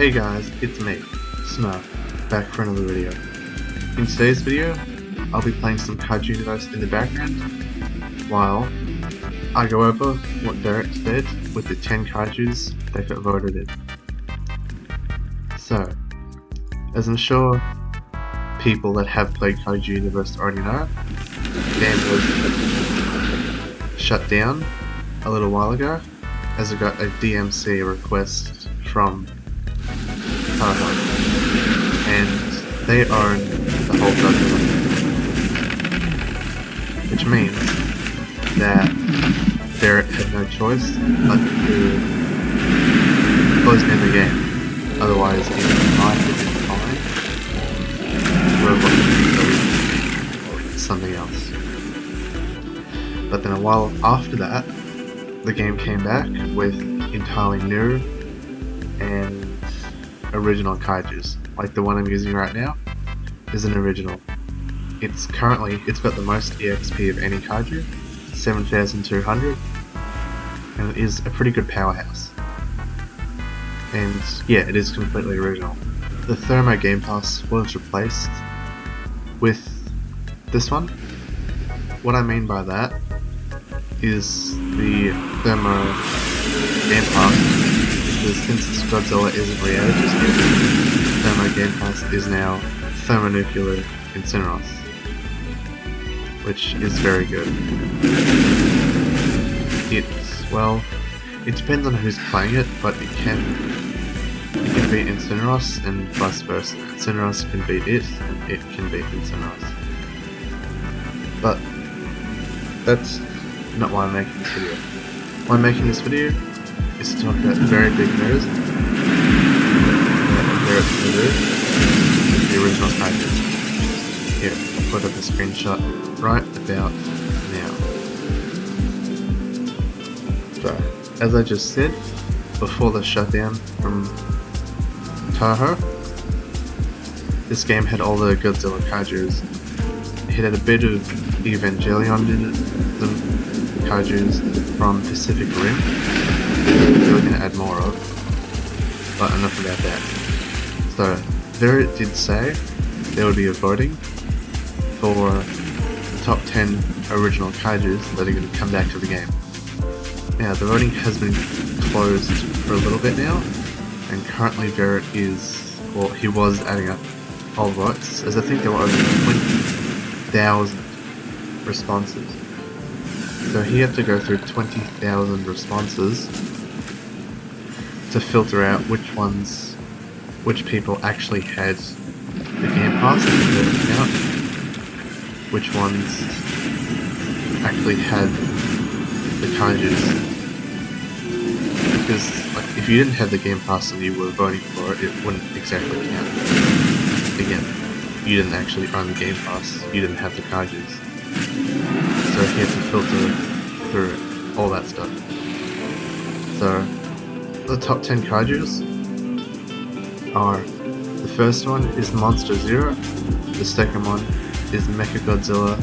Hey guys, it's me, Smurf, back for another video. In today's video, I'll be playing some Kaiju Universe in the background, while I go over what Verret said with the 10 Kaijus that got voted in. So, as I'm sure people that have played Kaiju Universe already know, the game was shut down a little while ago, as I got a DMC request from and they own the whole Godzilla, which means that Verret had no choice but to close down the game, otherwise he might have been fined or something else. But then a while after that, the game came back with entirely new and original kaijus. Like the one I'm using right now is an original. It's got the most EXP of any kaiju, 7,200, and it is a pretty good powerhouse. And yeah, it is completely original. The Thermo Game Pass was replaced with this one. What I mean by that is the Thermo Game Pass, because since Godzilla isn't re-edited just yet, Thermo Game Pass is now Thermonuclear Incineros, which is very good. It depends on who's playing it, but it can beat Incineros and vice versa. Incineros can beat it, and it can beat Incineros. But that's not why I'm making this video. Why I'm making this video is to talk about the very big news that Verret's going to do with the original kaijus. Here, I'll put up a screenshot right about now. So, as I just said, before the shutdown from Toho, this game had all the Godzilla kaijus. It had a bit of Evangelion in it, the kaijus from Pacific Rim. They were going to add more of, but enough about that. So, Verret did say there would be a voting for the top 10 original kaijus that are going to come back to the game. Now, the voting has been closed for a little bit now, and currently Verret he was adding up all votes, as I think there were over 20,000 responses. So he had to go through 20,000 responses to filter out which people actually had the Game Pass in their account, which ones actually had the kaijus. Because if you didn't have the Game Pass and you were voting for it, it wouldn't exactly count. Again, you didn't actually own the Game Pass, you didn't have the kaijus. So he had to filter through all that stuff. So, the top 10 kaijus are, the first one is Monster Zero, the second one is Mechagodzilla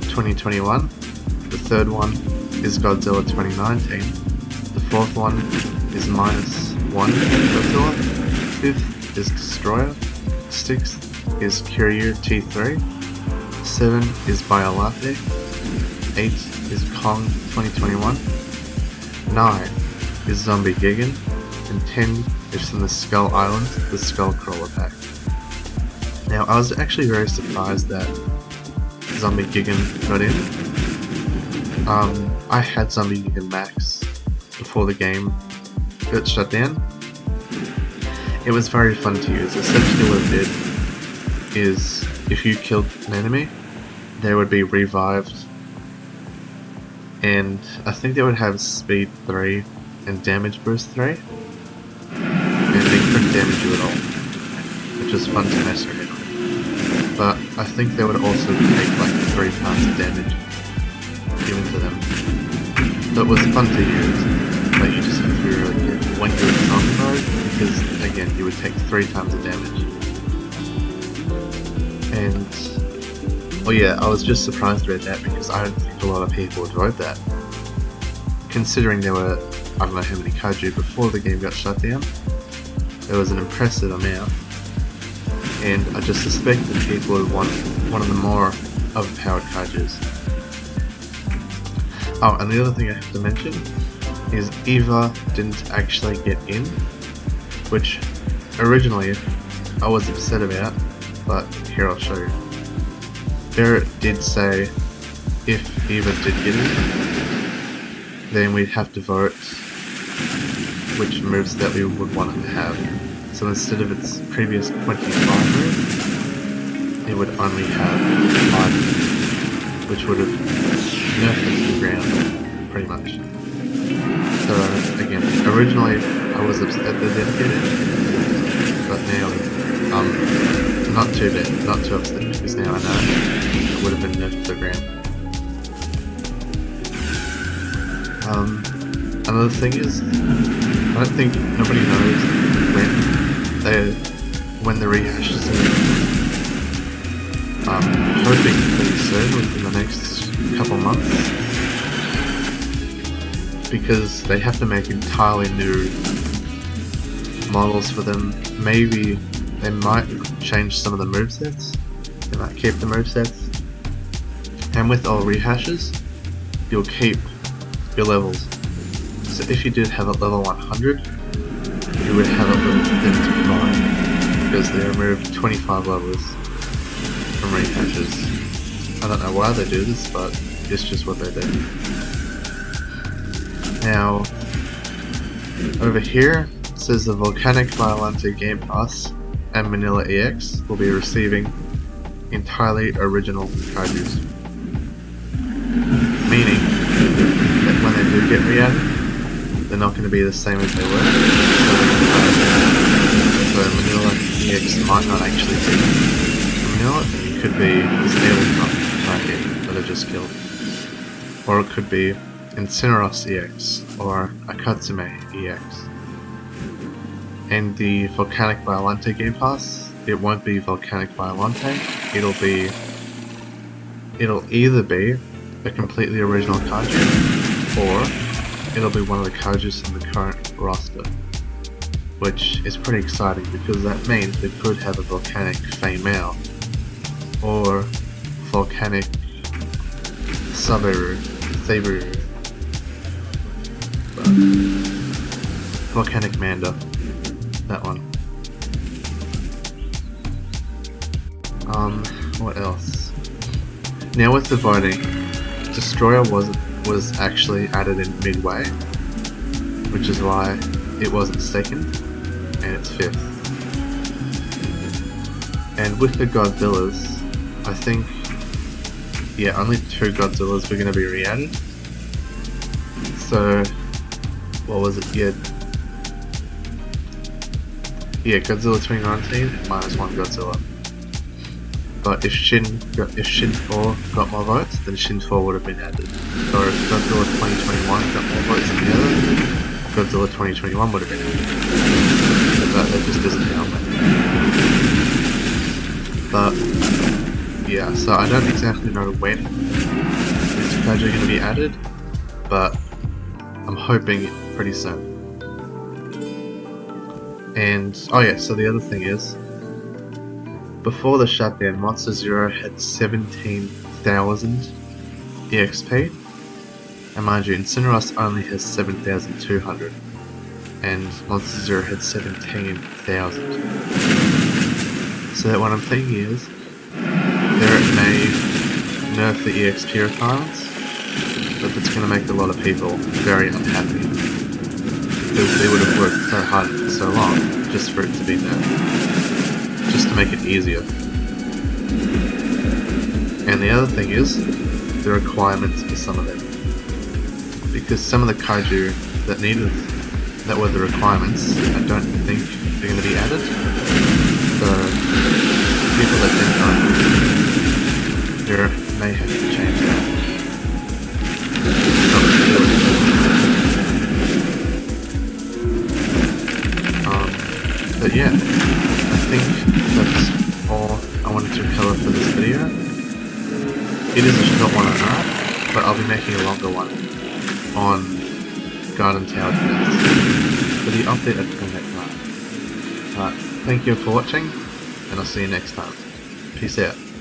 2021, the third one is Godzilla 2019, the fourth one is -1 Godzilla, fifth is Destroyer, sixth is Kiryu T3, 7 is Biolate, 8 is Kong 2021, 9 is Zombie Gigan, and 10 is from the Skull Island, the Skull Crawler pack. Now, I was actually very surprised that Zombie Gigan got in. I had Zombie Gigan Max before the game got shut down. It was very fun to use. Essentially what it did is, if you killed an enemy, they would be revived, and I think they would have speed 3 and damage boost 3, and they couldn't damage you at all, which was fun to mess around with. But I think they would also take like 3 times the damage given to them. So it was fun to use, but you just have to be really careful when you're in zombie mode, because again, you would take 3 times the damage. And well, yeah, I was just surprised about that, because I don't think a lot of people would vote that. Considering there were, I don't know how many kaiju before the game got shut down, there was an impressive amount, and I just suspect that people would want one of the more overpowered kaijus. Oh, and the other thing I have to mention is Eva didn't actually get in, which originally I was upset about, but here I'll show you. Verret did say if Eva did get in, then we'd have to vote which moves that we would want it to have. So instead of its previous 25 moves, it would only have 5 moves, which would have nerfed it to the ground, pretty much. So again, originally I was upset that they didn't get it, but now I'm not too bad, not too upset, because now I know it would have been nerfed to the ground. Another thing is, I don't think nobody knows when the rehash is hoping pretty soon, within the next couple months, because they have to make entirely new models for them. Maybe they might change some of the movesets, they might keep the movesets, and with all rehashes, you'll keep your levels. So if you did have it level 100, you would have it level 75, because they removed 25 levels from rehashes. I don't know why they do this, but it's just what they do. Now, over here, it says the Volcanic Violante Game Pass and Manila EX will be receiving entirely original kaijus. Meaning that when they do get re-added, they're not going to be the same as they were. So Manila EX might not actually be Manila, it could be this alien target that I just killed. Or it could be Incineros EX or a Katsume EX. And the Volcanic Violante Game Pass, it won't be Volcanic Violante, it'll either be a completely original kaiju, or it'll be one of the kaijus in the current roster, which is pretty exciting because that means we could have a Volcanic Female or Volcanic Saberu, Volcanic Manda, that one. What else? Now with the voting, Destroyer was actually added in midway, which is why it wasn't second, and it's 5th. And with the Godzillas, I think, yeah, only 2 Godzillas were going to be re-added. So, what was it? Yeah, Godzilla 2019 minus 1 Godzilla. But if Shin 4 got more votes, then Shin 4 would have been added. Or if Godzilla 2021 got more votes than the other, Godzilla 2021 would have been added. But that just doesn't help me. But yeah, so I don't exactly know when this kaiju is going to be added, but I'm hoping pretty soon. And oh yeah, so the other thing is, before the shutdown, Monster Zero had 17,000 EXP, and mind you, Incineros only has 7,200, and Monster Zero had 17,000. So that what I'm thinking is, Verret may nerf the EXP requirements, but it's going to make a lot of people very unhappy, because they would have worked so hard for so long just for it to be nerfed, just to make it easier. And the other thing is, the requirements for some of them, because some of the kaiju that were the requirements, I don't think they're going to be added. So people that didn't know, there may have to change that. But yeah, I think that's all I wanted to cover for this video. It is a short one, I know, but I'll be making a longer one on Garden Tower Defense for the update at Planet Night. Alright, thank you for watching, and I'll see you next time. Peace out.